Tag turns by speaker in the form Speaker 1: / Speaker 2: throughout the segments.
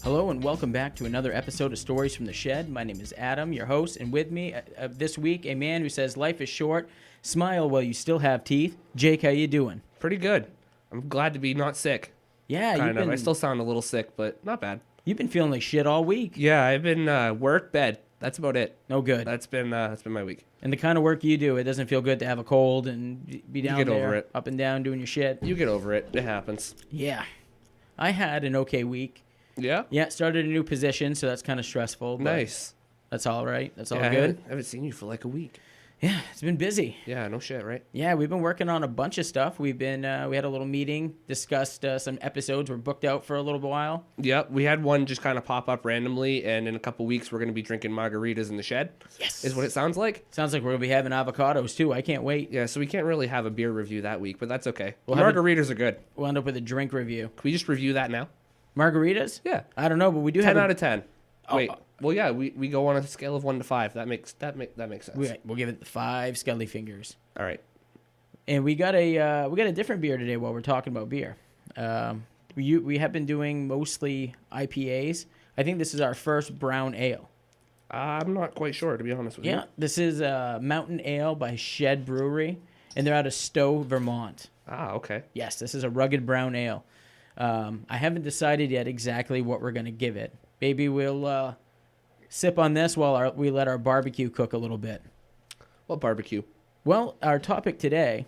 Speaker 1: Hello and welcome back to another episode of Stories from the Shed. My name is Adam, your host, and with me this week, a man who says life is short, smile while you still have teeth. Jake, how you doing?
Speaker 2: Pretty good. I'm glad to be not sick.
Speaker 1: Yeah,
Speaker 2: Kind of. I still sound a little sick, but not bad.
Speaker 1: You've been feeling like shit all week.
Speaker 2: Yeah, I've been work, bed. That's about it.
Speaker 1: No good.
Speaker 2: That's been my week.
Speaker 1: And the kind of work you do, it doesn't feel good to have a cold and be down
Speaker 2: get
Speaker 1: there,
Speaker 2: over it.
Speaker 1: up and down doing your shit.
Speaker 2: You get over it. It happens.
Speaker 1: Yeah. I had an okay week.
Speaker 2: Yeah?
Speaker 1: Yeah, started a new position, so that's kind of stressful. But
Speaker 2: Nice.
Speaker 1: That's all right. That's all
Speaker 2: Yeah,
Speaker 1: good.
Speaker 2: I haven't seen you for like a week.
Speaker 1: Yeah, it's been busy.
Speaker 2: Yeah, no shit, right?
Speaker 1: Yeah, we've been working on a bunch of stuff. We've been we had a little meeting, discussed some episodes. We're booked out for a little while.
Speaker 2: Yep, we had one just kind of pop up randomly, and in a couple weeks we're going to be drinking margaritas in the shed.
Speaker 1: Yes.
Speaker 2: Is what it sounds like.
Speaker 1: Sounds like we're going to be having avocados, too. I can't wait.
Speaker 2: Yeah, so we can't really have a beer review that week, but that's okay.
Speaker 1: We'll
Speaker 2: Margaritas are good.
Speaker 1: We'll end up with a drink review.
Speaker 2: Can we just review that now?
Speaker 1: Margaritas?
Speaker 2: Yeah.
Speaker 1: I don't know, but we do
Speaker 2: 10
Speaker 1: have
Speaker 2: out of 10. Wait.
Speaker 1: Oh.
Speaker 2: Well, yeah, we go on a scale of 1 to 5. That makes sense.
Speaker 1: We'll give it the 5 Skelly fingers.
Speaker 2: All right.
Speaker 1: And we got a different beer today while we're talking about beer. We have been doing mostly IPAs. I think this is our first brown ale.
Speaker 2: I'm not quite sure, to be honest with you.
Speaker 1: Yeah, this is Mountain Ale by Shed Brewery, and they're out of Stowe, Vermont.
Speaker 2: Ah, okay.
Speaker 1: Yes, this is a rugged brown ale. I haven't decided yet exactly what we're going to give it. Maybe we'll sip on this while we let our barbecue cook a little bit.
Speaker 2: What barbecue?
Speaker 1: Well, our topic today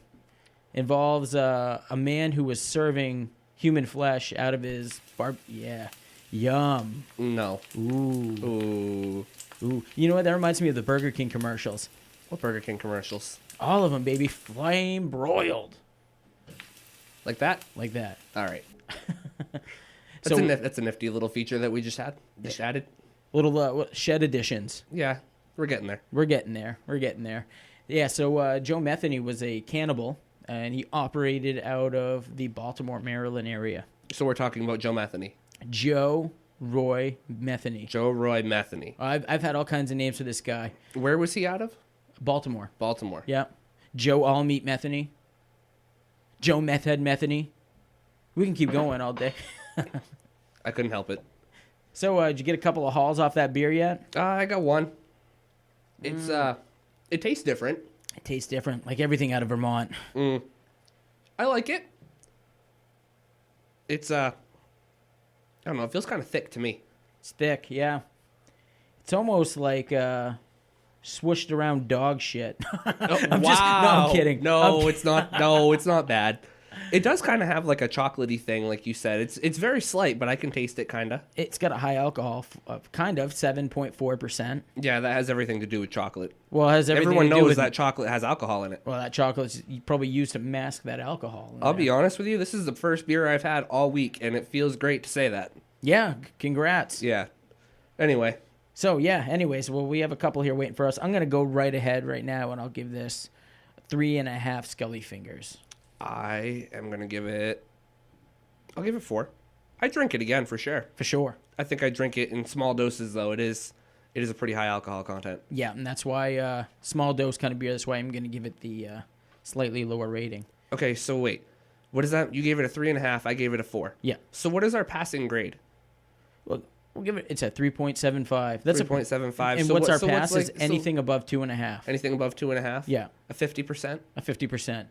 Speaker 1: involves a man who was serving human flesh out of his Yeah, yum.
Speaker 2: No.
Speaker 1: Ooh.
Speaker 2: Ooh.
Speaker 1: You know what? That reminds me of the Burger King commercials.
Speaker 2: What Burger King commercials?
Speaker 1: All of them, baby. Flame broiled.
Speaker 2: Like that?
Speaker 1: Like that.
Speaker 2: All right.
Speaker 1: So
Speaker 2: That's a nifty little feature that we just added.
Speaker 1: little shed editions.
Speaker 2: Yeah, we're getting there.
Speaker 1: We're getting there. Yeah, so Joe Metheny was a cannibal, and he operated out of the Baltimore, Maryland area.
Speaker 2: So we're talking about Joe Metheny.
Speaker 1: Joe Roy Metheny.
Speaker 2: Joe Roy Metheny.
Speaker 1: I've had all kinds of names for this guy.
Speaker 2: Where was he out of?
Speaker 1: Baltimore.
Speaker 2: Baltimore.
Speaker 1: Yeah. Joe All Meat Metheny. Joe Meth Head Metheny. We can keep going all day.
Speaker 2: I couldn't help it.
Speaker 1: So, did you get a couple of hauls off that beer yet?
Speaker 2: I got one. It's it tastes different.
Speaker 1: It tastes different, like everything out of Vermont.
Speaker 2: I like it. It's I don't know, it feels kind of thick to me.
Speaker 1: It's thick, yeah. It's almost like swooshed around dog shit. I'm kidding.
Speaker 2: It's not. No, it's not bad. It does kind of have like a chocolatey thing, like you said. It's very slight, but I can taste it, kind of.
Speaker 1: It's got a high alcohol, kind of 7.4%.
Speaker 2: Yeah, that has everything to do with chocolate.
Speaker 1: Well, it has everything
Speaker 2: Everyone
Speaker 1: to do
Speaker 2: knows
Speaker 1: with
Speaker 2: that chocolate has alcohol in it.
Speaker 1: Well, that chocolate's probably used to mask that alcohol.
Speaker 2: I'll be honest with you. This is the first beer I've had all week, and it feels great to say that.
Speaker 1: Yeah, congrats.
Speaker 2: Yeah. Anyway.
Speaker 1: So, yeah, anyways, well, we have a couple here waiting for us. I'm going to go right ahead right now, and I'll give this 3.5 Skelly fingers.
Speaker 2: I am going to give it... I'll give it 4. I drink it again, for sure.
Speaker 1: For sure.
Speaker 2: I think I drink it in small doses, though. It is a pretty high alcohol content.
Speaker 1: Yeah, and that's why small dose kind of beer, that's why I'm going to give it the slightly lower rating.
Speaker 2: Okay, so wait. What is that? You gave it a 3.5. I gave it a 4.
Speaker 1: Yeah.
Speaker 2: So what is our passing grade?
Speaker 1: Well, we'll give it, it's a 3.75. That's
Speaker 2: 3.75.
Speaker 1: And
Speaker 2: So
Speaker 1: what's
Speaker 2: what-
Speaker 1: our
Speaker 2: so
Speaker 1: pass
Speaker 2: what's
Speaker 1: is
Speaker 2: like-
Speaker 1: anything above 2.5.
Speaker 2: Anything above 2.5?
Speaker 1: Yeah.
Speaker 2: A 50%?
Speaker 1: A 50%.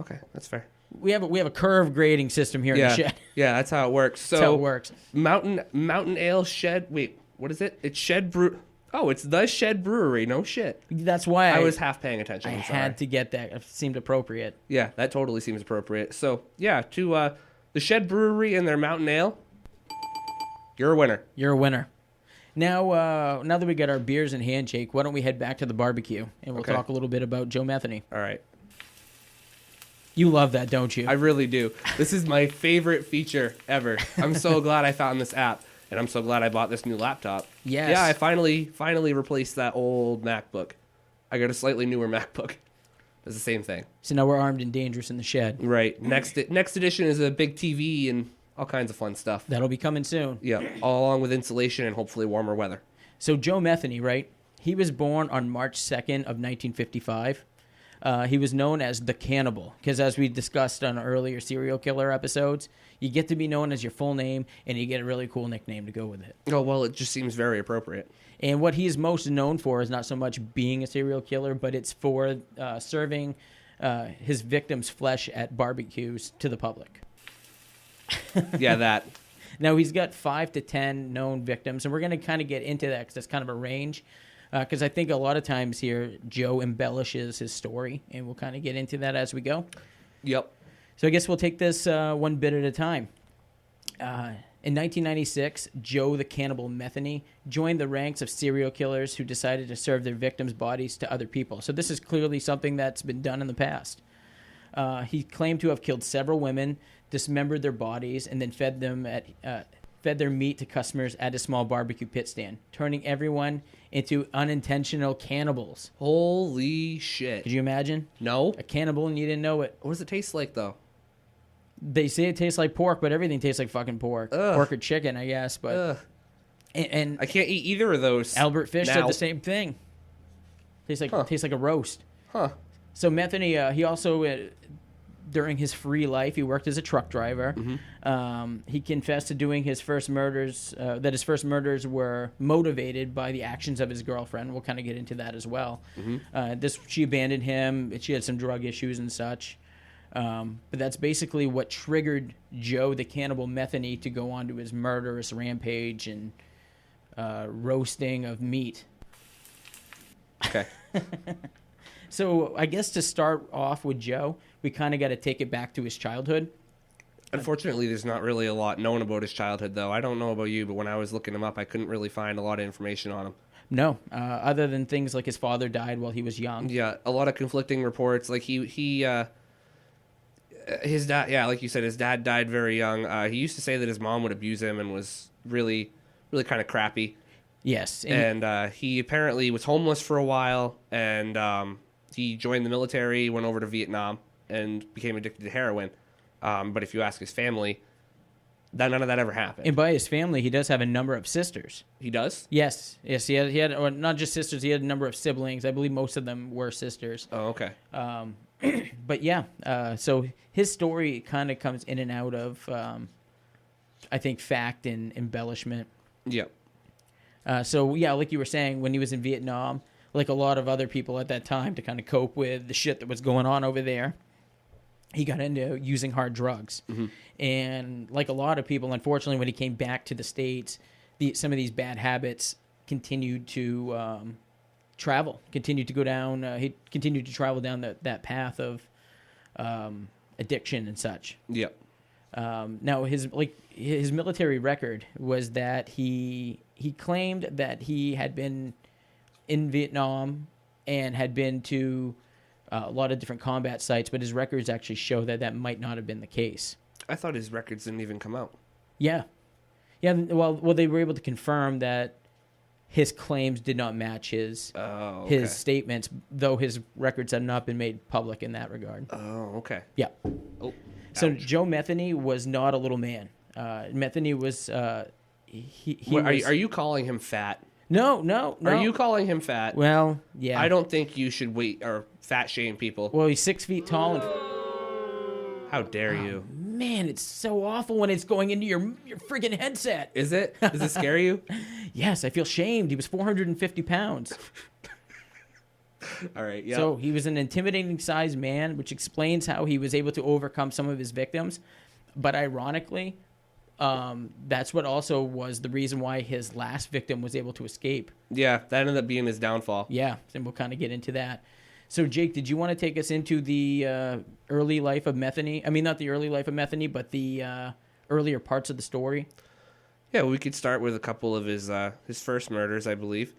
Speaker 2: Okay, that's fair.
Speaker 1: We have a curve grading system here in the shed.
Speaker 2: Yeah, that's how it works. So
Speaker 1: That's how it works.
Speaker 2: Mountain Ale Shed. Wait, what is it? It's Shed Brew. Oh, it's the Shed Brewery. No shit.
Speaker 1: That's why
Speaker 2: I was half paying attention.
Speaker 1: I
Speaker 2: I'm sorry.
Speaker 1: had to get that. It seemed appropriate.
Speaker 2: Yeah, that totally seems appropriate. So yeah, to the Shed Brewery and their Mountain Ale, you're a winner.
Speaker 1: You're a winner. Now that we got our beers in hand, Jake, why don't we head back to the barbecue and we'll
Speaker 2: Okay.
Speaker 1: talk a little bit about Joe Metheny.
Speaker 2: All right.
Speaker 1: You love that, don't you?
Speaker 2: I really do. This is my favorite feature ever. I'm so glad I found this app, and I'm so glad I bought this new laptop.
Speaker 1: Yes.
Speaker 2: Yeah, I finally replaced that old MacBook. I got a slightly newer MacBook. It's the same thing.
Speaker 1: So now we're armed and dangerous in the shed.
Speaker 2: Right. Next edition is a big TV and all kinds of fun stuff.
Speaker 1: That'll be coming soon.
Speaker 2: Yeah, all along with insulation and hopefully warmer weather.
Speaker 1: So Joe Metheny, right? He was born on March 2nd of 1955. He was known as the Cannibal because, as we discussed on earlier serial killer episodes, you get to be known as your full name, and you get a really cool nickname to go with it.
Speaker 2: Oh, well, it just seems very appropriate.
Speaker 1: And what he is most known for is not so much being a serial killer, but it's for serving his victims' flesh at barbecues to the public.
Speaker 2: Yeah, that.
Speaker 1: Now, he's got 5 to 10 known victims, and we're going to kind of get into that because that's kind of a range. Because I think a lot of times here, Joe embellishes his story, and we'll kind of get into that as we go.
Speaker 2: Yep.
Speaker 1: So I guess we'll take this one bit at a time. In 1996, Joe the Cannibal Metheny joined the ranks of serial killers who decided to serve their victims' bodies to other people. So this is clearly something that's been done in the past. He claimed to have killed several women, dismembered their bodies, and then fed their meat to customers at a small barbecue pit stand, turning everyone into unintentional cannibals.
Speaker 2: Holy shit.
Speaker 1: Could you imagine?
Speaker 2: No.
Speaker 1: A cannibal and you didn't know it.
Speaker 2: What does it taste like, though?
Speaker 1: They say it tastes like pork, but everything tastes like fucking pork.
Speaker 2: Ugh.
Speaker 1: Pork or chicken, I guess. But
Speaker 2: Ugh.
Speaker 1: and
Speaker 2: I can't eat either of those.
Speaker 1: Albert Fish
Speaker 2: now.
Speaker 1: said the same thing. Tastes like a roast.
Speaker 2: Huh.
Speaker 1: So Metheny, he also during his free life, he worked as a truck driver.
Speaker 2: Mm-hmm.
Speaker 1: He confessed to doing his first murders. That his first murders were motivated by the actions of his girlfriend. We'll kind of get into that as well.
Speaker 2: Mm-hmm.
Speaker 1: She abandoned him. She had some drug issues and such. But that's basically what triggered Joe the Cannibal Metheny to go on to his murderous rampage and roasting of meat.
Speaker 2: Okay.
Speaker 1: So I guess to start off with Joe, we kind of got to take it back to his childhood.
Speaker 2: Unfortunately, there's not really a lot known about his childhood, though. I don't know about you, but when I was looking him up, I couldn't really find a lot of information on him.
Speaker 1: No, other than things like his father died while he was young.
Speaker 2: Yeah, a lot of conflicting reports. Like his dad, yeah, like you said, his dad died very young. He used to say that his mom would abuse him and was really, really kind of crappy.
Speaker 1: Yes.
Speaker 2: And he apparently was homeless for a while, and he joined the military, went over to Vietnam, and became addicted to heroin. But if you ask his family, none of that ever happened.
Speaker 1: And by his family, he does have a number of sisters.
Speaker 2: He does?
Speaker 1: Yes. He had or not just sisters, he had a number of siblings. I believe most of them were sisters.
Speaker 2: Oh, okay.
Speaker 1: But yeah, so his story kind of comes in and out of, I think, fact and embellishment.
Speaker 2: Yep.
Speaker 1: So yeah, like you were saying, when he was in Vietnam, like a lot of other people at that time, to kind of cope with the shit that was going on over there, he got into using hard drugs.
Speaker 2: Mm-hmm.
Speaker 1: And like a lot of people, unfortunately, when he came back to the States, some of these bad habits continued to continued to go down. He continued to travel down that path of addiction and such.
Speaker 2: Yep.
Speaker 1: Now his military record was that he claimed that he had been in Vietnam and had been to a lot of different combat sites, but his records actually show that might not have been the case.
Speaker 2: I thought his records didn't even come out.
Speaker 1: Yeah. Well, they were able to confirm that his claims did not match his statements, though his records have not been made public in that regard.
Speaker 2: Oh, okay.
Speaker 1: Yeah.
Speaker 2: Oh,
Speaker 1: so
Speaker 2: ouch.
Speaker 1: Joe Metheny was not a little man. Metheny was
Speaker 2: Are you calling him fat?
Speaker 1: No.
Speaker 2: Are you calling him fat?
Speaker 1: Well, yeah.
Speaker 2: I don't think you should fat shame people.
Speaker 1: Well, he's 6 feet tall. And
Speaker 2: how dare you?
Speaker 1: Man, it's so awful when it's going into your friggin' headset.
Speaker 2: Is it? Does it scare you?
Speaker 1: Yes, I feel shamed. He was 450 pounds.
Speaker 2: All right, yeah.
Speaker 1: So he was an intimidating sized man, which explains how he was able to overcome some of his victims. But ironically, that's what also was the reason why his last victim was able to escape.
Speaker 2: Yeah, that ended up being his downfall.
Speaker 1: Yeah, and we'll kind of get into that. So, Jake, did you want to take us into the early life of Metheny? I mean, not the early life of Metheny, but the earlier parts of the story?
Speaker 2: Yeah, we could start with a couple of his first murders, I believe.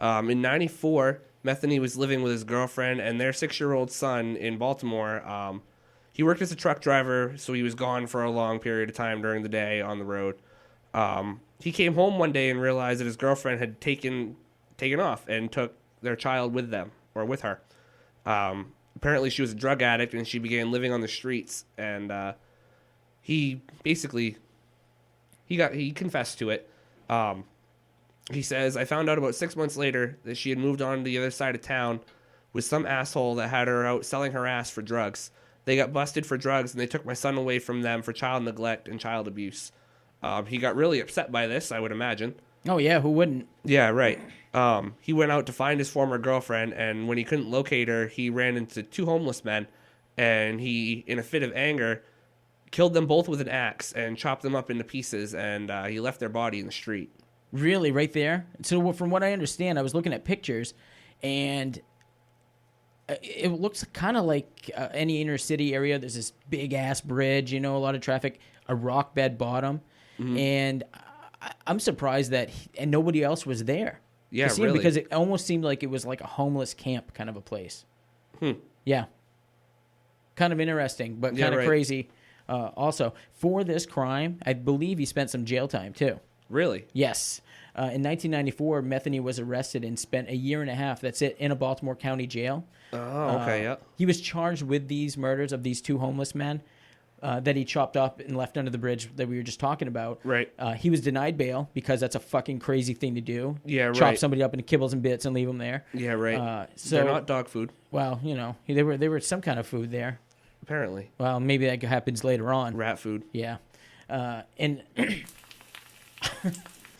Speaker 2: In 94, Metheny was living with his girlfriend and their 6-year-old son in Baltimore. He worked as a truck driver, so he was gone for a long period of time during the day on the road. He came home one day and realized that his girlfriend had taken off and took their child with her. Apparently she was a drug addict and she began living on the streets, and he confessed to it. He says, I found out about 6 months later that she had moved on to the other side of town with some asshole that had her out selling her ass for drugs. They got busted for drugs, and they took my son away from them for child neglect and child abuse. He got really upset by this, I would imagine.
Speaker 1: Oh, yeah, who wouldn't?
Speaker 2: Yeah, right. He went out to find his former girlfriend, and when he couldn't locate her, he ran into 2 homeless men, and he, in a fit of anger, killed them both with an axe and chopped them up into pieces, and he left their body in the street.
Speaker 1: Really, right there? So from what I understand, I was looking at pictures, and it looks kind of like any inner city area. There's this big-ass bridge, a lot of traffic, a rock bed bottom, and I'm surprised that and nobody else was there.
Speaker 2: Yeah, really.
Speaker 1: Because it almost seemed like it was like a homeless camp kind of a place. Yeah. Kind of interesting, but kind of crazy. Also, for this crime, I believe he spent some jail time, too.
Speaker 2: Really?
Speaker 1: Yes. In 1994, Metheny was arrested and spent a year and a half, that's it, in a Baltimore County jail.
Speaker 2: Oh, okay, yeah.
Speaker 1: He was charged with these murders of these 2 homeless men that he chopped up and left under the bridge that we were just talking about.
Speaker 2: Right.
Speaker 1: He was denied bail because that's a fucking crazy thing to do.
Speaker 2: Yeah, right.
Speaker 1: Chop somebody up into kibbles and bits and leave them there.
Speaker 2: Yeah, right.
Speaker 1: So
Speaker 2: they're not dog food.
Speaker 1: Well, they were some kind of food there.
Speaker 2: Apparently.
Speaker 1: Well, maybe that happens later on.
Speaker 2: Rat food.
Speaker 1: Yeah. And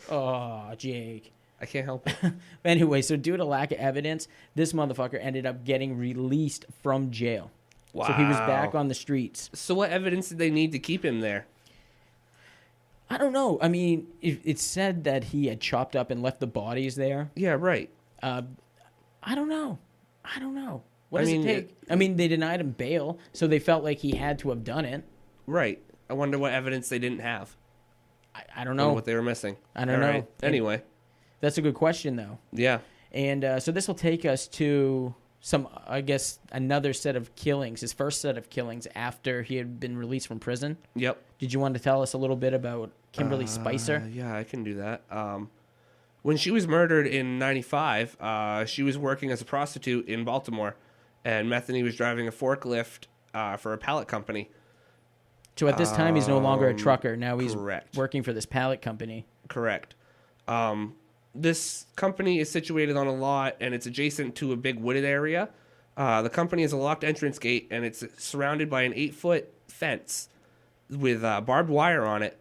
Speaker 1: oh, Jake.
Speaker 2: I can't help it.
Speaker 1: Anyway, so due to lack of evidence, this motherfucker ended up getting released from jail.
Speaker 2: Wow.
Speaker 1: So he was back on the streets.
Speaker 2: So what evidence did they need to keep him there?
Speaker 1: I don't know. I mean, it said that he had chopped up and left the bodies there.
Speaker 2: Yeah, right.
Speaker 1: I don't know. What does it take? I mean, they denied him bail, so they felt like he had to have done it.
Speaker 2: Right. I wonder what evidence they didn't have.
Speaker 1: I don't know.
Speaker 2: What they were missing.
Speaker 1: I don't know.
Speaker 2: Right. Anyway.
Speaker 1: That's a good question, though.
Speaker 2: Yeah.
Speaker 1: And so this will take us to another set of killings, his first set of killings after he had been released from prison.
Speaker 2: Yep.
Speaker 1: Did you want to tell us a little bit about Kimberly Spicer?
Speaker 2: Yeah, I can do that. When she was murdered in 95, she was working as a prostitute in Baltimore, and Metheny was driving a forklift for a pallet company.
Speaker 1: So at this time, he's no longer a trucker. Now he's
Speaker 2: correct.
Speaker 1: working for this pallet company.
Speaker 2: Correct. This company is situated on a lot, and it's adjacent to a big wooded area. The company has a locked entrance gate, and it's surrounded by an 8-foot fence with barbed wire on it.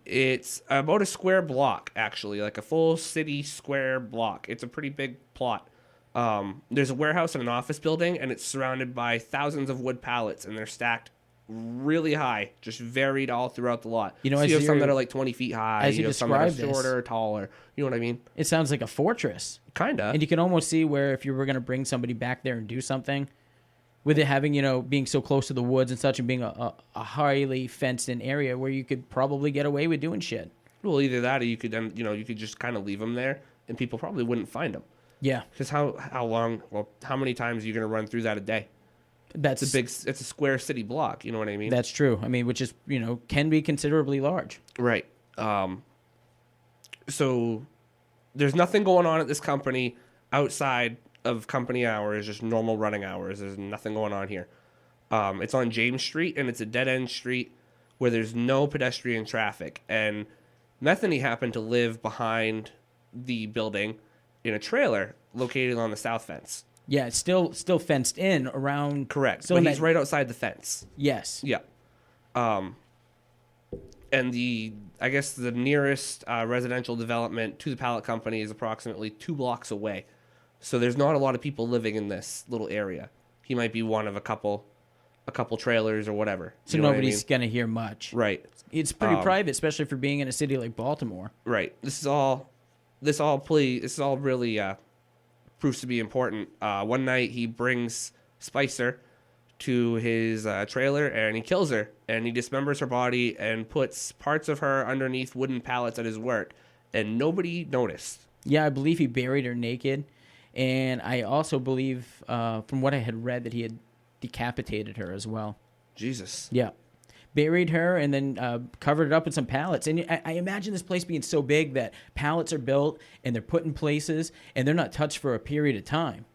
Speaker 2: It's about a square block, actually, like a full city square block. It's a pretty big plot. There's a warehouse and an office building, and it's surrounded by thousands of wood pallets, and they're stacked really high, just varied all throughout the lot. So you have some that are like 20 feet high.
Speaker 1: As you
Speaker 2: have some that are
Speaker 1: describe
Speaker 2: shorter, taller. You know what I mean?
Speaker 1: It sounds like a fortress.
Speaker 2: Kind of.
Speaker 1: And you can almost see where if you were going to bring somebody back there and do something, with it having, being so close to the woods and such, and being a highly fenced-in area where you could probably get away with doing shit.
Speaker 2: Well, either that or you could, you could just kind of leave them there, and people probably wouldn't find them.
Speaker 1: Yeah.
Speaker 2: Because how many times are you going to run through that a day?
Speaker 1: It's
Speaker 2: a square city block. You know what I mean?
Speaker 1: That's true. I mean, which is, can be considerably large.
Speaker 2: Right. So there's nothing going on at this company outside of company hours, just normal running hours. There's nothing going on here. It's on James Street, and it's a dead-end street where there's no pedestrian traffic. And Metheny happened to live behind the building in a trailer located on the south fence.
Speaker 1: Yeah, it's still fenced in around.
Speaker 2: Correct. But he's right outside the fence.
Speaker 1: Yes.
Speaker 2: Yeah. And I guess the nearest residential development to the pallet company is approximately 2 blocks away. So there's not a lot of people living in this little area. He might be one of a couple trailers or whatever.
Speaker 1: So nobody's going to hear much.
Speaker 2: Right.
Speaker 1: It's pretty private, especially for being in a city like Baltimore.
Speaker 2: Right. This all really proves to be important. One night he brings Spicer to his trailer and he kills her, and he dismembers her body and puts parts of her underneath wooden pallets at his work, and nobody noticed.
Speaker 1: Yeah, I believe he buried her naked, and I also believe, from what I had read, that he had decapitated her as well.
Speaker 2: Jesus.
Speaker 1: Yeah. Buried her and then covered it up with some pallets. And I imagine this place being so big that pallets are built and they're put in places and they're not touched for a period of time.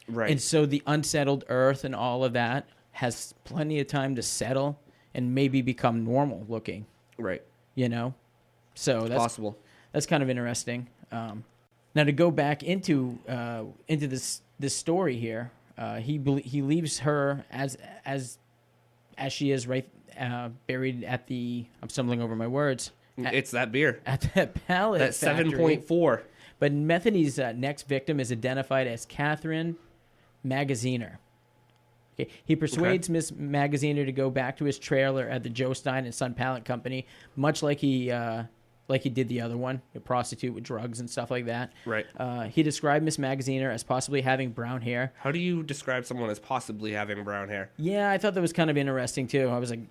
Speaker 2: Right.
Speaker 1: And so the unsettled earth and all of that has plenty of time to settle and maybe become normal looking.
Speaker 2: Right.
Speaker 1: So that's
Speaker 2: possible.
Speaker 1: That's kind of interesting. Now to go back into this story here, He leaves her as she is, right, buried at the. I'm stumbling over my words.
Speaker 2: It's that beer.
Speaker 1: At that pallet.
Speaker 2: That 7.4.
Speaker 1: But Metheny's next victim is identified as Catherine Magaziner. Okay. He persuades Miss Magaziner to go back to his trailer at the Joe Stein and Son Pallet Company, much like he did the other one, a prostitute with drugs and stuff like that.
Speaker 2: Right.
Speaker 1: He described Miss Magaziner as possibly having brown hair.
Speaker 2: How do you describe someone as possibly having brown hair?
Speaker 1: Yeah, I thought that was kind of interesting too. I was like,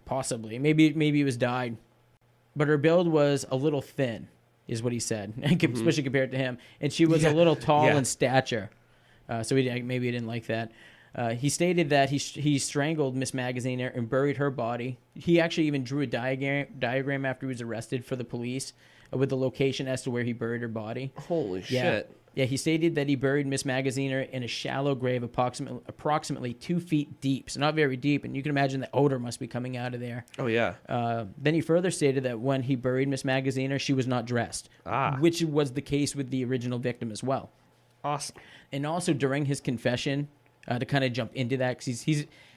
Speaker 1: possibly. Maybe it was dyed. But her build was a little thin, is what he said, especially compared to him. And she was a little tall in stature. So maybe he didn't like that. He stated that he strangled Miss Magaziner and buried her body. He actually even drew a diagram after he was arrested for the police with the location as to where he buried her body.
Speaker 2: Holy shit.
Speaker 1: Yeah, he stated that he buried Miss Magaziner in a shallow grave approximately 2 feet deep, so not very deep, and you can imagine the odor must be coming out of there.
Speaker 2: Oh, yeah.
Speaker 1: Then he further stated that when he buried Miss Magaziner, she was not dressed, which was the case with the original victim as well.
Speaker 2: Awesome.
Speaker 1: And also during his confession, to kind of jump into that, because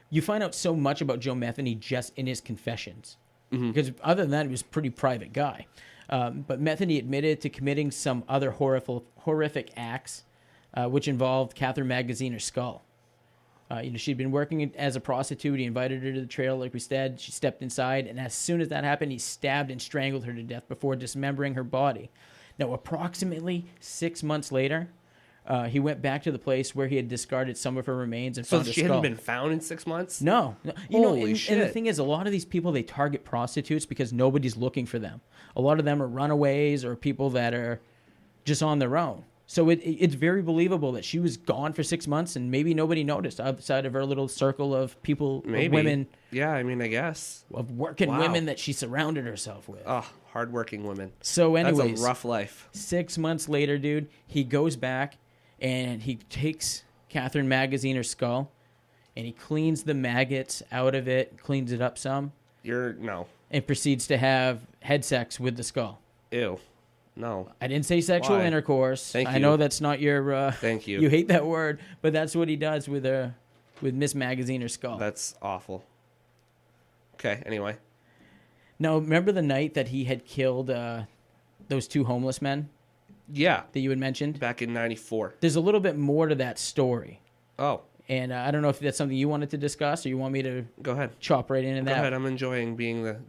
Speaker 1: you find out so much about Joe Metheny just in his confessions, because other than that, he was a pretty private guy. But Metheny admitted to committing some other horrific acts, which involved Catherine Magaziner's skull. She'd been working as a prostitute. He invited her to the trailer, like we said. She stepped inside, and as soon as that happened, he stabbed and strangled her to death before dismembering her body. Now, approximately 6 months later, he went back to the place where he had discarded some of her remains and found a skull.
Speaker 2: So she hadn't been found in 6 months?
Speaker 1: No.
Speaker 2: Holy shit.
Speaker 1: And the thing is, a lot of these people, they target prostitutes because nobody's looking for them. A lot of them are runaways or people that are just on their own. So it's very believable that she was gone for 6 months and maybe nobody noticed outside of her little circle of people, of women.
Speaker 2: Yeah, I mean, I guess.
Speaker 1: Of working women that she surrounded herself with.
Speaker 2: Oh, hardworking women.
Speaker 1: So anyways.
Speaker 2: That's a rough life.
Speaker 1: 6 months later, dude, he goes back and he takes Catherine Magaziner's skull and he cleans the maggots out of it, cleans it up some.
Speaker 2: No.
Speaker 1: And proceeds to have head sex with the skull.
Speaker 2: Ew. No.
Speaker 1: I didn't say sexual intercourse.
Speaker 2: Thank you.
Speaker 1: I know that's not your...
Speaker 2: Thank you.
Speaker 1: You hate that word, but that's what he does with Miss Magaziner's skull.
Speaker 2: That's awful. Okay, anyway.
Speaker 1: Now, remember the night that he had killed those 2 homeless men?
Speaker 2: Yeah.
Speaker 1: That you had mentioned?
Speaker 2: Back in 94.
Speaker 1: There's a little bit more to that story.
Speaker 2: Oh.
Speaker 1: And I don't know if that's something you wanted to discuss or you want me to
Speaker 2: go ahead,
Speaker 1: chop right into that.
Speaker 2: Go ahead. I'm enjoying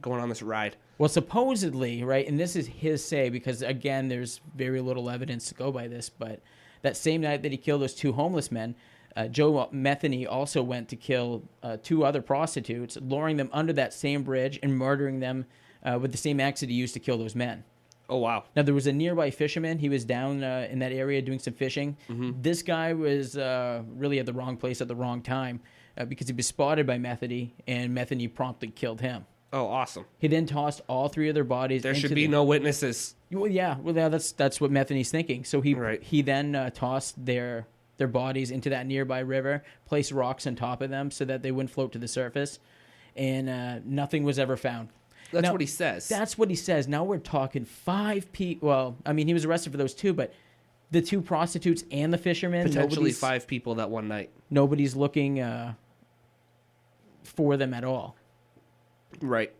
Speaker 2: going on this ride.
Speaker 1: Well, supposedly, right, and this is his say because, again, there's very little evidence to go by this, but that same night that he killed those 2 homeless men, Joe Metheny also went to kill 2 other prostitutes, luring them under that same bridge and murdering them with the same axe that he used to kill those men.
Speaker 2: Oh, wow.
Speaker 1: Now, there was a nearby fisherman. He was down in that area doing some fishing. Mm-hmm. This guy was really at the wrong place at the wrong time because he was spotted by Metheny, and Metheny promptly killed him.
Speaker 2: Oh, awesome.
Speaker 1: He then tossed all 3 of their bodies.
Speaker 2: There should be no witnesses.
Speaker 1: Well, yeah, that's what Metheny's thinking. So he then tossed their bodies into that nearby river, placed rocks on top of them so that they wouldn't float to the surface, and nothing was ever found.
Speaker 2: That's what he says.
Speaker 1: That's what he says. Now we're talking 5 people. Well, I mean, he was arrested for those 2, but the 2 prostitutes and the fishermen.
Speaker 2: Potentially 5 people that one night.
Speaker 1: Nobody's looking for them at all.
Speaker 2: Right.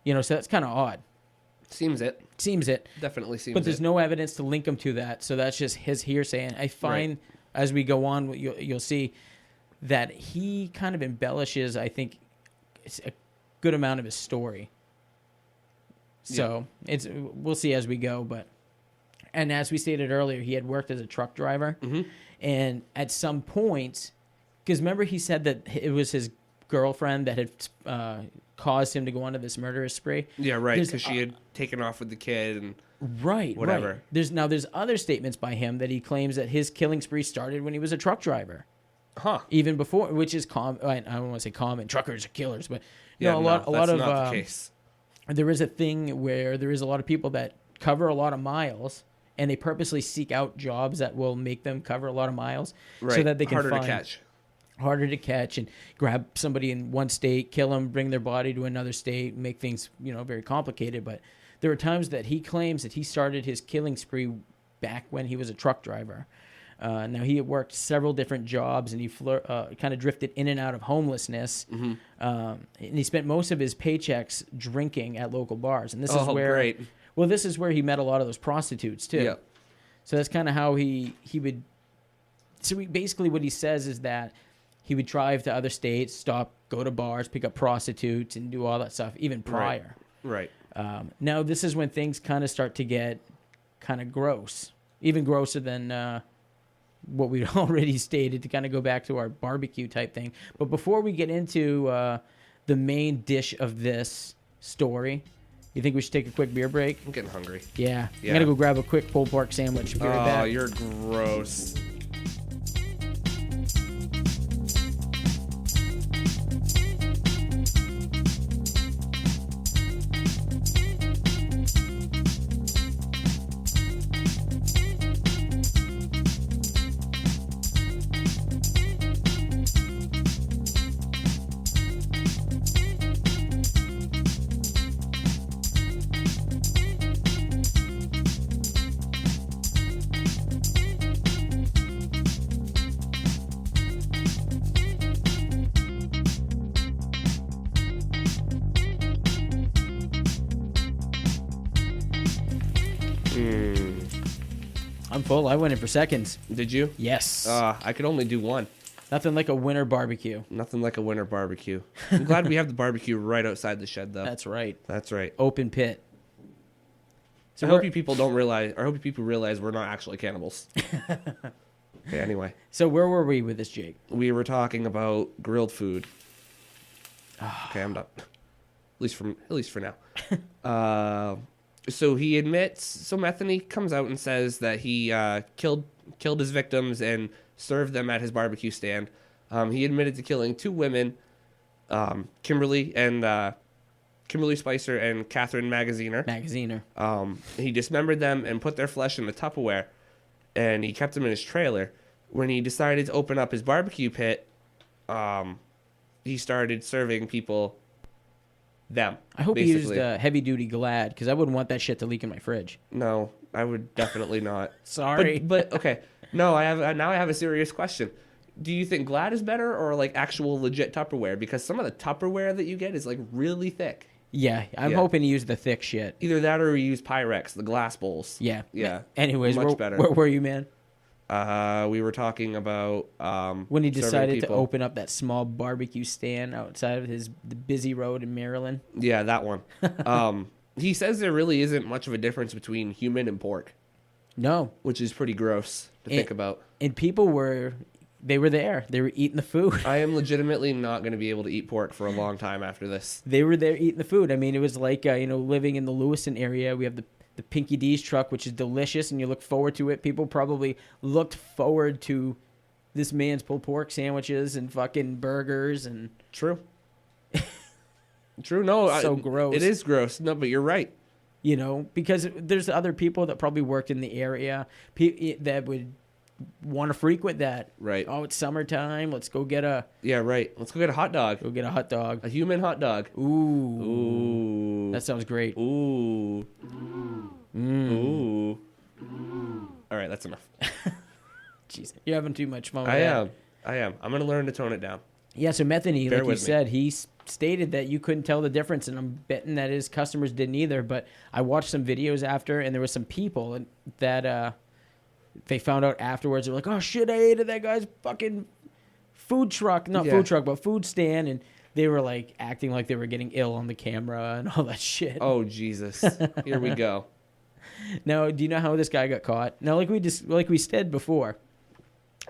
Speaker 1: So that's kind of odd.
Speaker 2: Seems it. Definitely seems it.
Speaker 1: But there's no evidence to link him to that, so that's just his hearsay. And I find, as we go on, you'll see that he kind of embellishes, I think, a good amount of his story. So we'll see as we go, and as we stated earlier, he had worked as a truck driver, and at some point, because remember he said that it was his girlfriend that had caused him to go on to this murderous spree.
Speaker 2: Yeah, right, because she had taken off with the kid and whatever.
Speaker 1: Right. There's other statements by him that he claims that his killing spree started when he was a truck driver.
Speaker 2: Huh.
Speaker 1: Even before, which is common. I don't want to say common. Truckers are killers, but
Speaker 2: a lot of
Speaker 1: not the case. There is a thing where there is a lot of people that cover a lot of miles, and they purposely seek out jobs that will make them cover a lot of miles, so that they can harder to catch and grab somebody in one state, kill them, bring their body to another state, make things very complicated. But there are times that he claims that he started his killing spree back when he was a truck driver. Now, he had worked several different jobs, and he kind of drifted in and out of homelessness.
Speaker 2: Mm-hmm.
Speaker 1: And he spent most of his paychecks drinking at local bars. And this is where,
Speaker 2: great.
Speaker 1: well, this is where he met a lot of those prostitutes too.
Speaker 2: Yeah.
Speaker 1: So that's kind of how he would. So basically, what he says is that he would drive to other states, go to bars, pick up prostitutes, and do all that stuff, even prior.
Speaker 2: Right.
Speaker 1: Now, this is when things kind of start to get kind of gross, even grosser than what we'd already stated, to kind of go back to our barbecue type thing. But before we get into the main dish of this story, you think we should take a quick beer break?
Speaker 2: I'm getting hungry.
Speaker 1: Yeah. I'm going to go grab a quick pulled pork sandwich. Be right back.
Speaker 2: Oh, you're gross.
Speaker 1: I'm full. I went in for seconds.
Speaker 2: Did you?
Speaker 1: Yes.
Speaker 2: I could only do one.
Speaker 1: Nothing like a winter barbecue.
Speaker 2: Nothing like a winter barbecue. I'm glad we have the barbecue right outside the shed, though.
Speaker 1: That's right.
Speaker 2: That's right.
Speaker 1: Open pit.
Speaker 2: So I hope you people realize we're not actually cannibals. Okay, anyway.
Speaker 1: So where were we with this, Jake?
Speaker 2: We were talking about grilled food. Okay, I'm done. At least for now. So he admits. So Metheny comes out and says that he killed his victims and served them at his barbecue stand. He admitted to killing two women, Kimberly Spicer and Catherine Magaziner. He dismembered them and put their flesh in a Tupperware, and he kept them in his trailer. When he decided to open up his barbecue pit, he started serving people them.
Speaker 1: I hope
Speaker 2: basically.
Speaker 1: he used heavy-duty Glad, because I wouldn't want that shit to leak in my fridge.
Speaker 2: No, I would definitely not.
Speaker 1: Sorry.
Speaker 2: But okay. No, I have a serious question. Do you think Glad is better or like actual legit Tupperware? Because some of the Tupperware that you get is like really thick.
Speaker 1: Yeah, I'm hoping to use the thick shit.
Speaker 2: Either that or you use Pyrex, the glass bowls.
Speaker 1: Yeah.
Speaker 2: Yeah.
Speaker 1: Anyways,
Speaker 2: much better.
Speaker 1: Where were you, man?
Speaker 2: We were talking about
Speaker 1: when he decided to open up that small barbecue stand outside of the busy road in Maryland.
Speaker 2: Yeah, that one. He says there really isn't much of a difference between human and pork.
Speaker 1: No.
Speaker 2: Which is pretty gross to think about.
Speaker 1: And people were there. They were eating the food.
Speaker 2: I am legitimately not going to be able to eat pork for a long time after this.
Speaker 1: They were there eating the food. I mean, it was like, living in the Lewiston area. We have the Pinky D's truck, which is delicious, and you look forward to it. People probably looked forward to this man's pulled pork sandwiches and fucking burgers. And
Speaker 2: True. No,
Speaker 1: so gross.
Speaker 2: It is gross. No, but you're right.
Speaker 1: Because there's other people that probably worked in the area that would want to frequent that.
Speaker 2: Right.
Speaker 1: Oh, it's summertime. Let's go get a...
Speaker 2: Yeah, right. Let's go get a hot dog.
Speaker 1: Go get a hot dog.
Speaker 2: A human hot dog.
Speaker 1: Ooh. That sounds great.
Speaker 2: Ooh. Ooh. All right, that's enough.
Speaker 1: Jeez, you're having too much fun with
Speaker 2: I
Speaker 1: that.
Speaker 2: am. I'm going to learn to tone it down.
Speaker 1: Yeah, so Metheny,
Speaker 2: Bear
Speaker 1: like you
Speaker 2: with me.
Speaker 1: said, he stated that you couldn't tell the difference, and I'm betting that his customers didn't either. But I watched some videos after, and there was some people that they found out afterwards. They're like, oh, shit, I ate at that guy's fucking food truck. Not food truck, but food stand. And they were, like, acting like they were getting ill on the camera and all that shit.
Speaker 2: Oh, Jesus. Here we go.
Speaker 1: Now, do you know how this guy got caught? Now, like we said before.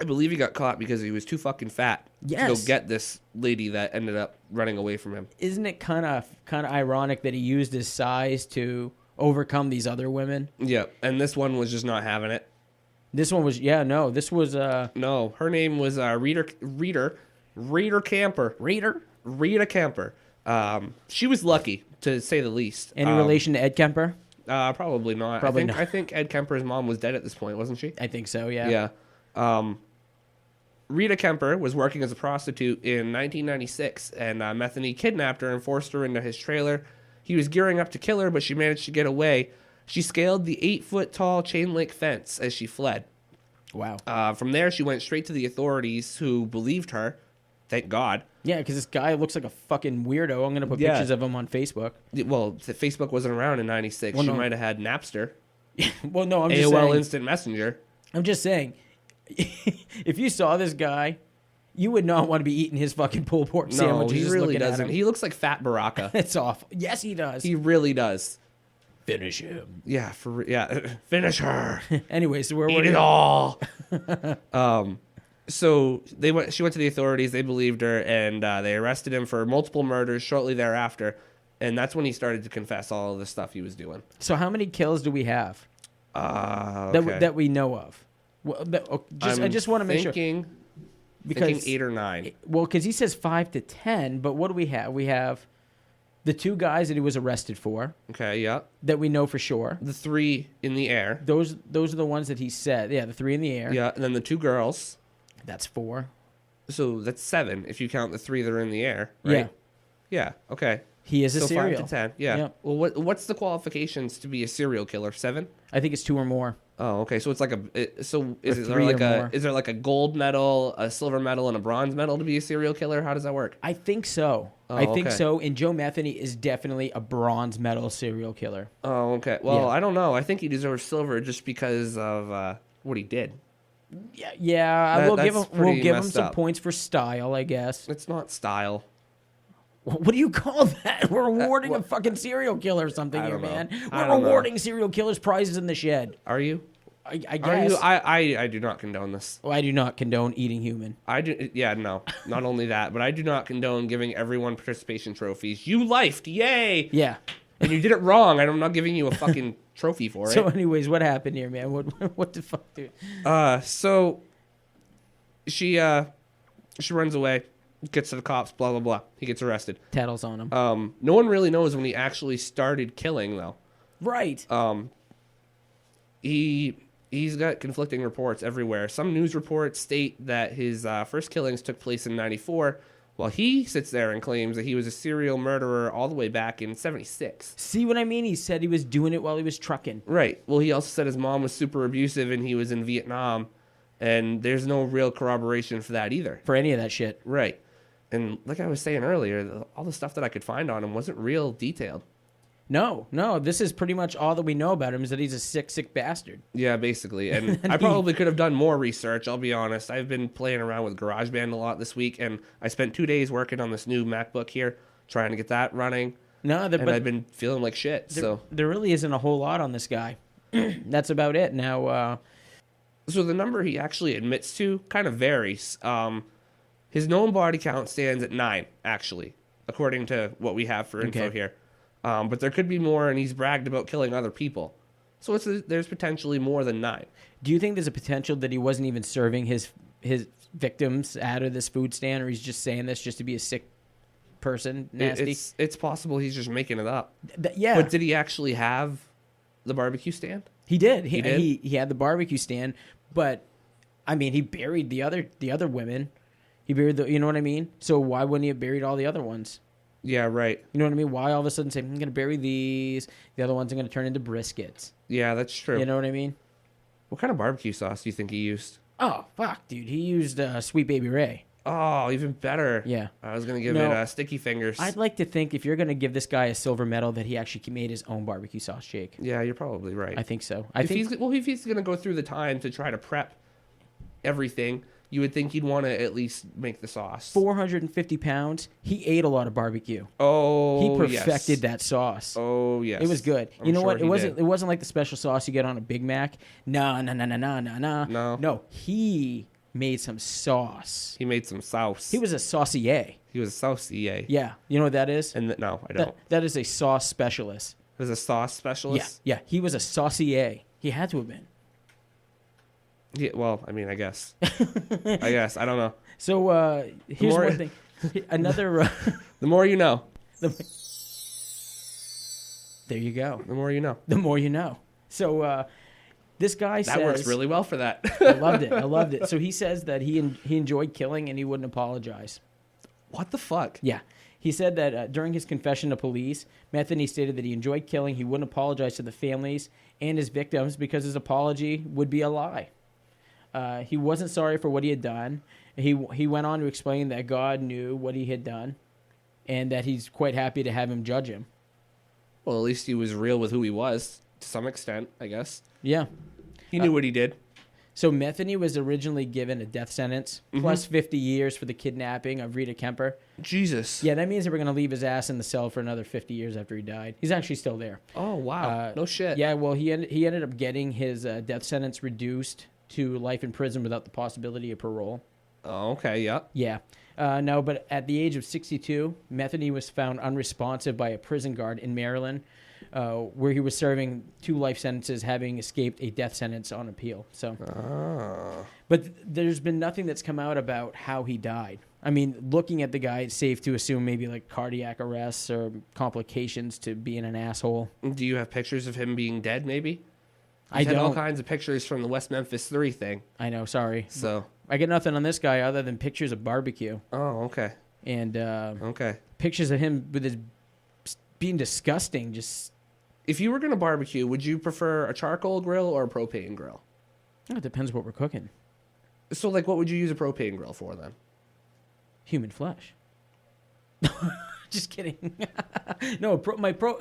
Speaker 2: I believe he got caught because he was too fucking fat to go get this lady that ended up running away from him.
Speaker 1: Isn't it kind of ironic that he used his size to overcome these other women?
Speaker 2: Yeah, and this one was just not having it.
Speaker 1: This one was, this was...
Speaker 2: No, her name was Rita Camper. Rita Camper. She was lucky, to say the least.
Speaker 1: Any relation to Ed Kemper?
Speaker 2: Probably not.
Speaker 1: Probably not.
Speaker 2: I think Ed Kemper's mom was dead at this point, wasn't she?
Speaker 1: I think so, yeah.
Speaker 2: Yeah. Rita Kemper was working as a prostitute in 1996, and Metheny kidnapped her and forced her into his trailer. He was gearing up to kill her, but she managed to get away. She scaled the 8-foot-tall chain-link fence as she fled.
Speaker 1: Wow.
Speaker 2: From there, she went straight to the authorities, who believed her. Thank God.
Speaker 1: Yeah, because this guy looks like a fucking weirdo. I'm going to put
Speaker 2: Yeah.
Speaker 1: pictures of him on Facebook.
Speaker 2: Well, Facebook wasn't around in 96.
Speaker 1: Well,
Speaker 2: She
Speaker 1: no.
Speaker 2: might have had Napster,
Speaker 1: Well, no, I'm just
Speaker 2: AOL
Speaker 1: saying.
Speaker 2: Instant Messenger.
Speaker 1: I'm just saying. If you saw this guy, you would not want to be eating his fucking pulled pork
Speaker 2: No,
Speaker 1: sandwiches.
Speaker 2: he
Speaker 1: just
Speaker 2: really
Speaker 1: looking at
Speaker 2: doesn't.
Speaker 1: him.
Speaker 2: He looks like Fat Baraka.
Speaker 1: It's awful. Yes, he does.
Speaker 2: He really does.
Speaker 1: Finish him.
Speaker 2: Yeah, finish her.
Speaker 1: Anyway, so
Speaker 2: Eat it all. So she went to the authorities. They believed her, and they arrested him for multiple murders shortly thereafter. And that's when he started to confess all of the stuff he was doing.
Speaker 1: So how many kills do we have
Speaker 2: Okay.
Speaker 1: that we know of? Well, I just want to make sure.
Speaker 2: Thinking
Speaker 1: Because
Speaker 2: 8 or 9.
Speaker 1: Well, because he says 5 to 10, but what do we have? We have the 2 guys that he was arrested for
Speaker 2: Okay, yeah.
Speaker 1: that we know for sure.
Speaker 2: The 3 in the air.
Speaker 1: Those are the ones that he said. Yeah, the 3 in the air.
Speaker 2: Yeah, and then the 2 girls.
Speaker 1: That's 4.
Speaker 2: So that's 7 if you count the 3 that are in the air, right?
Speaker 1: Yeah.
Speaker 2: Yeah, okay.
Speaker 1: He is a
Speaker 2: So
Speaker 1: serial.
Speaker 2: 5 to 10, yeah.
Speaker 1: Yep.
Speaker 2: Well, what's the qualifications to be a serial killer? 7?
Speaker 1: I think it's 2 or more.
Speaker 2: Oh, okay. So it's like is
Speaker 1: Or
Speaker 2: there
Speaker 1: 3
Speaker 2: like
Speaker 1: or more.
Speaker 2: is there like a gold medal, a silver medal, and a bronze medal to be a serial killer? How does that work?
Speaker 1: I think so.
Speaker 2: Oh,
Speaker 1: I think
Speaker 2: okay.
Speaker 1: so. And Joe Metheny is definitely a bronze medal serial killer.
Speaker 2: Oh, okay. Well,
Speaker 1: Yeah.
Speaker 2: I don't know. I think he deserves silver just because of what he did.
Speaker 1: Yeah. We'll give
Speaker 2: that's
Speaker 1: him
Speaker 2: pretty
Speaker 1: some
Speaker 2: messed up.
Speaker 1: points for style, I guess.
Speaker 2: It's not style.
Speaker 1: What do you call that? We're awarding
Speaker 2: well,
Speaker 1: a fucking serial killer or something
Speaker 2: I
Speaker 1: here,
Speaker 2: don't know.
Speaker 1: man.
Speaker 2: I
Speaker 1: We're
Speaker 2: don't know.
Speaker 1: awarding serial killers prizes in the shed.
Speaker 2: Are you?
Speaker 1: I
Speaker 2: Are
Speaker 1: guess.
Speaker 2: you? I do not condone this.
Speaker 1: Well, I do not condone eating human.
Speaker 2: I do. Yeah, no. Not only that, but I do not condone giving everyone participation trophies. You lifed, yay!
Speaker 1: Yeah.
Speaker 2: And you did it wrong. I'm not giving you a fucking trophy for it.
Speaker 1: So, anyways, what happened here, man? What the fuck, dude?
Speaker 2: So she runs away, gets to the cops, blah blah blah. He gets arrested.
Speaker 1: Tattles on him.
Speaker 2: No one really knows when he actually started killing, though.
Speaker 1: Right.
Speaker 2: He's got conflicting reports everywhere. Some news reports state that his first killings took place in '94, while he sits there and claims that he was a serial murderer all the way back in '76.
Speaker 1: See what I mean? He said he was doing it while he was trucking.
Speaker 2: Right. Well, he also said his mom was super abusive and he was in Vietnam, and there's no real corroboration for that either.
Speaker 1: For any of that shit.
Speaker 2: Right. And like I was saying earlier, all the stuff that I could find on him wasn't real detailed.
Speaker 1: No. This is pretty much all that we know about him is that he's a sick bastard.
Speaker 2: Yeah, basically. And I probably could have done more research, I'll be honest. I've been playing around with GarageBand a lot this week, and I spent 2 days working on this new MacBook here, trying to get that running.
Speaker 1: No,
Speaker 2: And I've been feeling like shit, so...
Speaker 1: There really isn't a whole lot on this guy. That's about it. Now,
Speaker 2: So the number he actually admits to kind of varies. His known body count stands at 9, actually, according to what we have for info
Speaker 1: Okay.
Speaker 2: here. But there could be more, and he's bragged about killing other people. So there's potentially more than 9.
Speaker 1: do you think there's a potential that he wasn't even serving his victims out of this food stand, or he's just saying this just to be a sick person? Nasty.
Speaker 2: It's possible he's just making it up.
Speaker 1: Yeah.
Speaker 2: But did he actually have the barbecue stand?
Speaker 1: He did.
Speaker 2: He did?
Speaker 1: He had the barbecue stand, but I mean, he buried the other women. He buried you know what I mean? So why wouldn't he have buried all the other ones?
Speaker 2: Yeah, right.
Speaker 1: You know what I mean? Why all of a sudden say, I'm going to bury these, the other ones are going to turn into briskets?
Speaker 2: Yeah, that's true.
Speaker 1: You know what I mean?
Speaker 2: What kind of barbecue sauce do you think he used?
Speaker 1: Oh, fuck, dude. He used Sweet Baby Ray.
Speaker 2: Oh, even better.
Speaker 1: Yeah.
Speaker 2: I was going to give
Speaker 1: No.
Speaker 2: it sticky fingers.
Speaker 1: I'd like to think if you're going to give this guy a silver medal that he actually made his own barbecue sauce shake.
Speaker 2: Yeah, you're probably right.
Speaker 1: I think so.
Speaker 2: If he's going to go through the time to try to prep everything, you would think he'd want to at least make the sauce.
Speaker 1: 450 pounds. He ate a lot of barbecue.
Speaker 2: Oh,
Speaker 1: He perfected
Speaker 2: yes.
Speaker 1: that sauce.
Speaker 2: Oh, yes.
Speaker 1: It was good.
Speaker 2: I'm
Speaker 1: You know
Speaker 2: sure
Speaker 1: what?
Speaker 2: he
Speaker 1: It
Speaker 2: did.
Speaker 1: wasn't like the special sauce you get on a Big Mac. No. No, he made some sauce.
Speaker 2: He made some sauce.
Speaker 1: He was a saucier.
Speaker 2: He was a saucier.
Speaker 1: Yeah. You know what that is?
Speaker 2: And no, I don't.
Speaker 1: That is a sauce specialist.
Speaker 2: He was a sauce specialist?
Speaker 1: Yeah. He was a saucier. He had to have been.
Speaker 2: Yeah, well, I mean, I guess. I don't know.
Speaker 1: So here's
Speaker 2: more-
Speaker 1: one thing. Another.
Speaker 2: The more you know.
Speaker 1: There you go.
Speaker 2: The more you know.
Speaker 1: The more you know. So this guy says
Speaker 2: That works really well for that.
Speaker 1: I loved it. So he says that he enjoyed killing and he wouldn't apologize.
Speaker 2: What the fuck?
Speaker 1: Yeah. He said that during his confession to police, Metheny stated that he enjoyed killing. He wouldn't apologize to the families and his victims because his apology would be a lie. He wasn't sorry for what he had done. He went on to explain that God knew what he had done, and that he's quite happy to have him judge him.
Speaker 2: Well, at least he was real with who he was to some extent, I guess.
Speaker 1: Yeah.
Speaker 2: He knew what he did.
Speaker 1: So Metheny was originally given a death sentence, plus 50 years for the kidnapping of Rita Kemper.
Speaker 2: Jesus.
Speaker 1: Yeah, that means that we're going to leave his ass in the cell for another 50 years after he died. He's actually still there.
Speaker 2: Oh, wow. No shit.
Speaker 1: Yeah, well, he ended up getting his death sentence reduced to life in prison without the possibility of parole.
Speaker 2: Oh, okay, yeah.
Speaker 1: Yeah. No, but at the age of 62, Metheny was found unresponsive by a prison guard in Maryland, where he was serving 2 life sentences, having escaped a death sentence on appeal. So, but there's been nothing that's come out about how he died. I mean, looking at the guy, it's safe to assume maybe like cardiac arrests or complications to being an asshole.
Speaker 2: Do you have pictures of him being dead, maybe?
Speaker 1: I
Speaker 2: had
Speaker 1: don't.
Speaker 2: all kinds of pictures from the West Memphis 3 thing.
Speaker 1: I know, sorry.
Speaker 2: So
Speaker 1: I get nothing on this guy other than pictures of barbecue.
Speaker 2: Oh, okay.
Speaker 1: And
Speaker 2: okay.
Speaker 1: Pictures of him with his being disgusting. Just
Speaker 2: if you were going to barbecue, would you prefer a charcoal grill or a propane grill?
Speaker 1: it depends what we're cooking.
Speaker 2: So, like, what would you use a propane grill for then?
Speaker 1: Human flesh. Just kidding. No,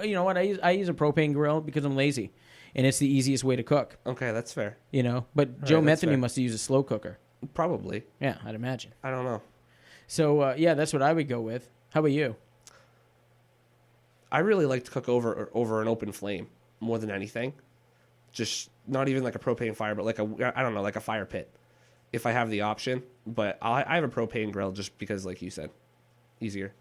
Speaker 1: you know what? I use a propane grill because I'm lazy, and it's the easiest way to cook.
Speaker 2: Okay, that's fair.
Speaker 1: You know, but
Speaker 2: All
Speaker 1: Joe
Speaker 2: right, that's
Speaker 1: Metheny
Speaker 2: fair.
Speaker 1: must have used a slow cooker.
Speaker 2: Probably.
Speaker 1: Yeah, I'd imagine.
Speaker 2: I don't know.
Speaker 1: So yeah, that's what I would go with. How about you?
Speaker 2: I really like to cook over an open flame more than anything. Just not even like a propane fire, but like like a fire pit, if I have the option. But I have a propane grill just because, like you said, easier,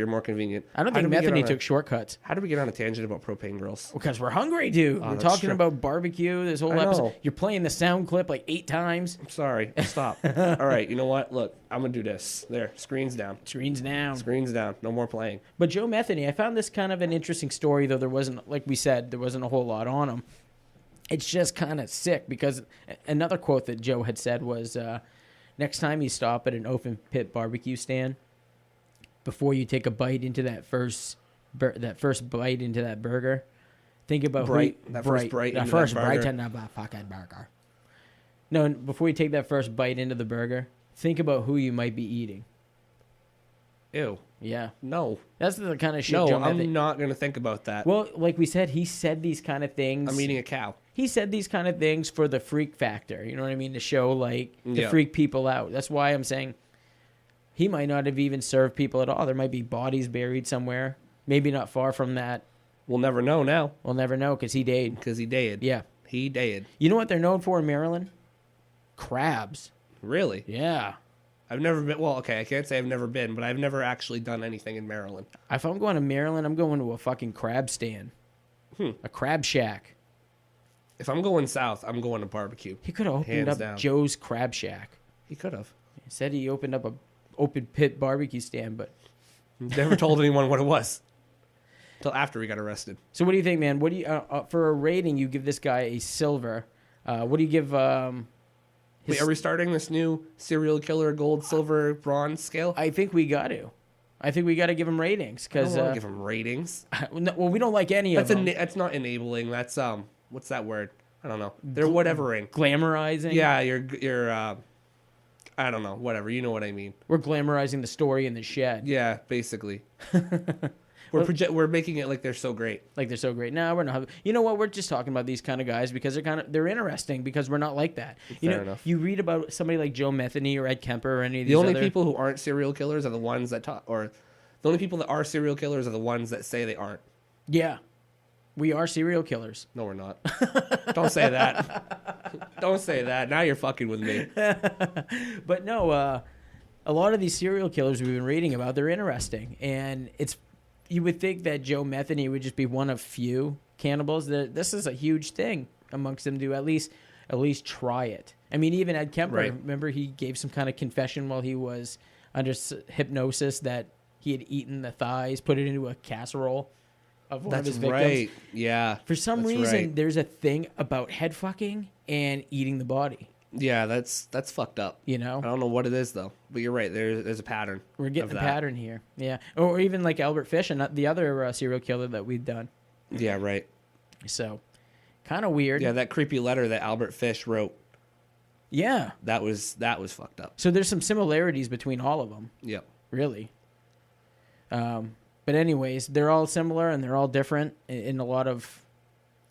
Speaker 2: more convenient.
Speaker 1: I don't think Metheny took shortcuts.
Speaker 2: How did we get on a tangent about propane grills?
Speaker 1: Because we're hungry, dude. We're
Speaker 2: that's
Speaker 1: talking
Speaker 2: true.
Speaker 1: about barbecue. This whole
Speaker 2: I
Speaker 1: episode.
Speaker 2: know.
Speaker 1: You're playing the sound clip like 8 times.
Speaker 2: I'm sorry. Stop. All right. You know what? Look, I'm gonna do this. There. Screens down.
Speaker 1: Screens down.
Speaker 2: Screens down. No more playing.
Speaker 1: But Joe Metheny, I found this kind of an interesting story, though there wasn't, like we said, there wasn't a whole lot on him. It's just kind of sick because another quote that Joe had said was, next time you stop at an open pit barbecue stand, before you take a bite into that first bite into that burger, think about
Speaker 2: first bite into
Speaker 1: that fucking burger. No, before you take that first bite into the burger, think about who you might be eating.
Speaker 2: Ew.
Speaker 1: Yeah.
Speaker 2: No.
Speaker 1: That's the kind of shit
Speaker 2: No,
Speaker 1: Joe
Speaker 2: I'm
Speaker 1: Metheny...
Speaker 2: not going to think about that.
Speaker 1: Well, like we said, he said these kind of things.
Speaker 2: I'm eating a cow.
Speaker 1: He said these kind of things for the freak factor. You know what I mean? To show, like, to freak people out. That's why I'm saying he might not have even served people at all. There might be bodies buried somewhere. Maybe not far from that.
Speaker 2: We'll never know now.
Speaker 1: We'll never know because he died. Yeah.
Speaker 2: He died.
Speaker 1: You know what they're known for in Maryland? Crabs.
Speaker 2: Really?
Speaker 1: Yeah.
Speaker 2: I've never been. Well, okay, I can't say I've never been, but I've never actually done anything in Maryland.
Speaker 1: If I'm going to Maryland, I'm going to a fucking crab stand. A crab shack.
Speaker 2: If I'm going south, I'm going to barbecue.
Speaker 1: He could have opened
Speaker 2: Hands
Speaker 1: up
Speaker 2: down.
Speaker 1: Joe's Crab Shack.
Speaker 2: He could have.
Speaker 1: He said he opened up a open pit barbecue stand, but
Speaker 2: Never told anyone what it was. Until after we got arrested.
Speaker 1: So what do you think, man? What do you for a rating? You give this guy a silver. What do you give?
Speaker 2: Wait, are we starting this new serial killer gold, silver, bronze scale?
Speaker 1: I think we got to. I think we got to give him ratings because
Speaker 2: give him ratings.
Speaker 1: Well, we don't like any of them.
Speaker 2: That's not enabling. That's what's that word? I don't know. They're whatevering.
Speaker 1: Glamorizing.
Speaker 2: Yeah, you're I don't know. Whatever. You know what I mean.
Speaker 1: We're glamorizing the story in the shed.
Speaker 2: Yeah, basically. We're making it like they're so great.
Speaker 1: Like they're so great. No, we're not. You know what? We're just talking about these kind of guys because they're interesting because we're not like that.
Speaker 2: Fair enough.
Speaker 1: You read about somebody like Joe Metheny or Ed Kemper or any of these.
Speaker 2: The only people who aren't serial killers are the ones that the only people that are serial killers are the ones that say they aren't.
Speaker 1: Yeah, we are serial killers.
Speaker 2: No, we're not. Don't say that. Don't say that. Now you're fucking with me.
Speaker 1: But no, a lot of these serial killers we've been reading about, they're interesting, and you would think that Joe Metheny would just be one of few cannibals. This is a huge thing amongst them to at least try it. I mean, even Ed Kemper,
Speaker 2: right.
Speaker 1: Remember he gave some kind of confession while he was under hypnosis that he had eaten the thighs, put it into a casserole of one of his victims.
Speaker 2: Right. Yeah.
Speaker 1: For some reason, there's a thing about head fucking and eating the body.
Speaker 2: Yeah, that's fucked up.
Speaker 1: You know?
Speaker 2: I don't know what it is though, but you're right. There's a pattern.
Speaker 1: We're getting a pattern here. Yeah. Or even like Albert Fish and the other serial killer that we've done.
Speaker 2: Yeah, right.
Speaker 1: So, kind of weird.
Speaker 2: Yeah, that creepy letter that Albert Fish wrote
Speaker 1: Yeah.
Speaker 2: That was fucked up.
Speaker 1: So there's some similarities between all of them.
Speaker 2: Yep.
Speaker 1: Really. But anyways, they're all similar and they're all different in a lot of...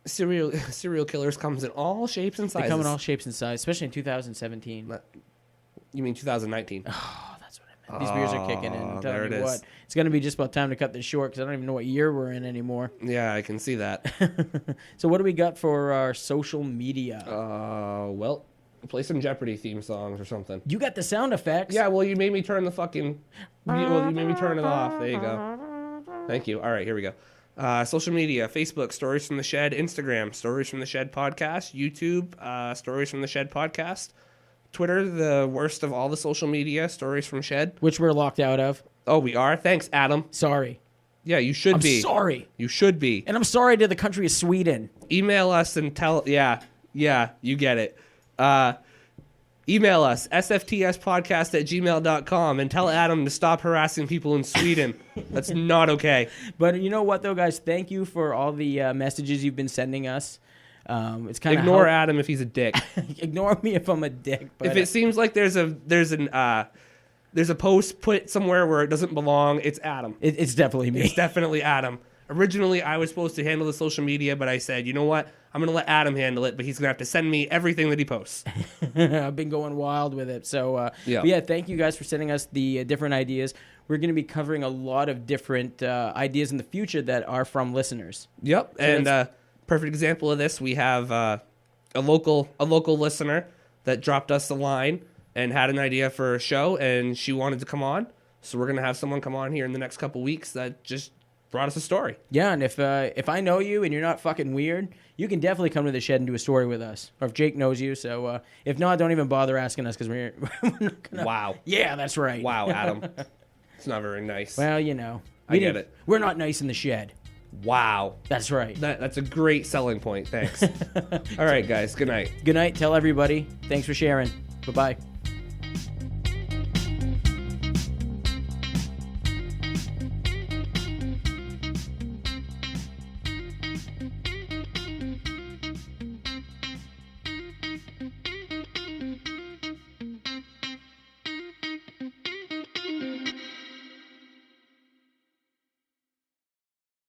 Speaker 2: Serial killers comes in all shapes and sizes.
Speaker 1: They come in all shapes and sizes, especially in 2017.
Speaker 2: You mean 2019?
Speaker 1: Oh, that's what I meant. These beers are kicking in. I'm
Speaker 2: there
Speaker 1: telling
Speaker 2: it
Speaker 1: you
Speaker 2: is.
Speaker 1: what. It's going to be just about time to cut this short because I don't even know what year we're in anymore.
Speaker 2: Yeah, I can see that.
Speaker 1: So what do we got for our social media?
Speaker 2: Well, play some Jeopardy theme songs or something.
Speaker 1: You got the sound effects.
Speaker 2: Yeah, well, you made me turn the fucking... Well, you made me turn it off. There you go. Thank you. All right, here we go. Social media, Facebook, Stories from the Shed, Instagram, Stories from the Shed Podcast, YouTube, Stories from the Shed Podcast, Twitter, the worst of all the social media, Stories from Shed.
Speaker 1: Which we're locked out of.
Speaker 2: Oh, we are? Thanks, Adam.
Speaker 1: Sorry.
Speaker 2: Yeah, you should be.
Speaker 1: I'm sorry.
Speaker 2: You should be.
Speaker 1: And I'm sorry to the country of Sweden.
Speaker 2: Email us and tell... Yeah, you get it. Email us, sftspodcast@gmail.com, and tell Adam to stop harassing people in Sweden. That's not okay.
Speaker 1: But you know what, though, guys? Thank you for all the messages you've been sending us. It's kind of
Speaker 2: Ignore Adam if he's a dick.
Speaker 1: Ignore me if I'm a dick. But
Speaker 2: if it seems like there's a post put somewhere where it doesn't belong, it's Adam.
Speaker 1: It's definitely me.
Speaker 2: It's definitely Adam. Originally, I was supposed to handle the social media, but I said, you know what? I'm going to let Adam handle it, but he's going to have to send me everything that he posts.
Speaker 1: I've been going wild with it. So,
Speaker 2: yeah.
Speaker 1: But yeah, thank you guys for sending us the different ideas. We're going to be covering a lot of different ideas in the future that are from listeners.
Speaker 2: Yep. So and perfect example of this, we have a local listener that dropped us a line and had an idea for a show, and she wanted to come on. So we're going to have someone come on here in the next couple weeks that just brought us a story.
Speaker 1: Yeah, and if I know you and you're not fucking weird, you can definitely come to the shed and do a story with us. Or if Jake knows you, so if not, don't even bother asking us because we're not gonna...
Speaker 2: Wow.
Speaker 1: Yeah, that's right.
Speaker 2: Wow, Adam. It's not very nice.
Speaker 1: Well, you know.
Speaker 2: I get it.
Speaker 1: We're not nice in the shed.
Speaker 2: Wow.
Speaker 1: That's right.
Speaker 2: That's a great selling point. Thanks. All right, guys. Good night.
Speaker 1: Good night. Tell everybody. Thanks for sharing. Bye-bye.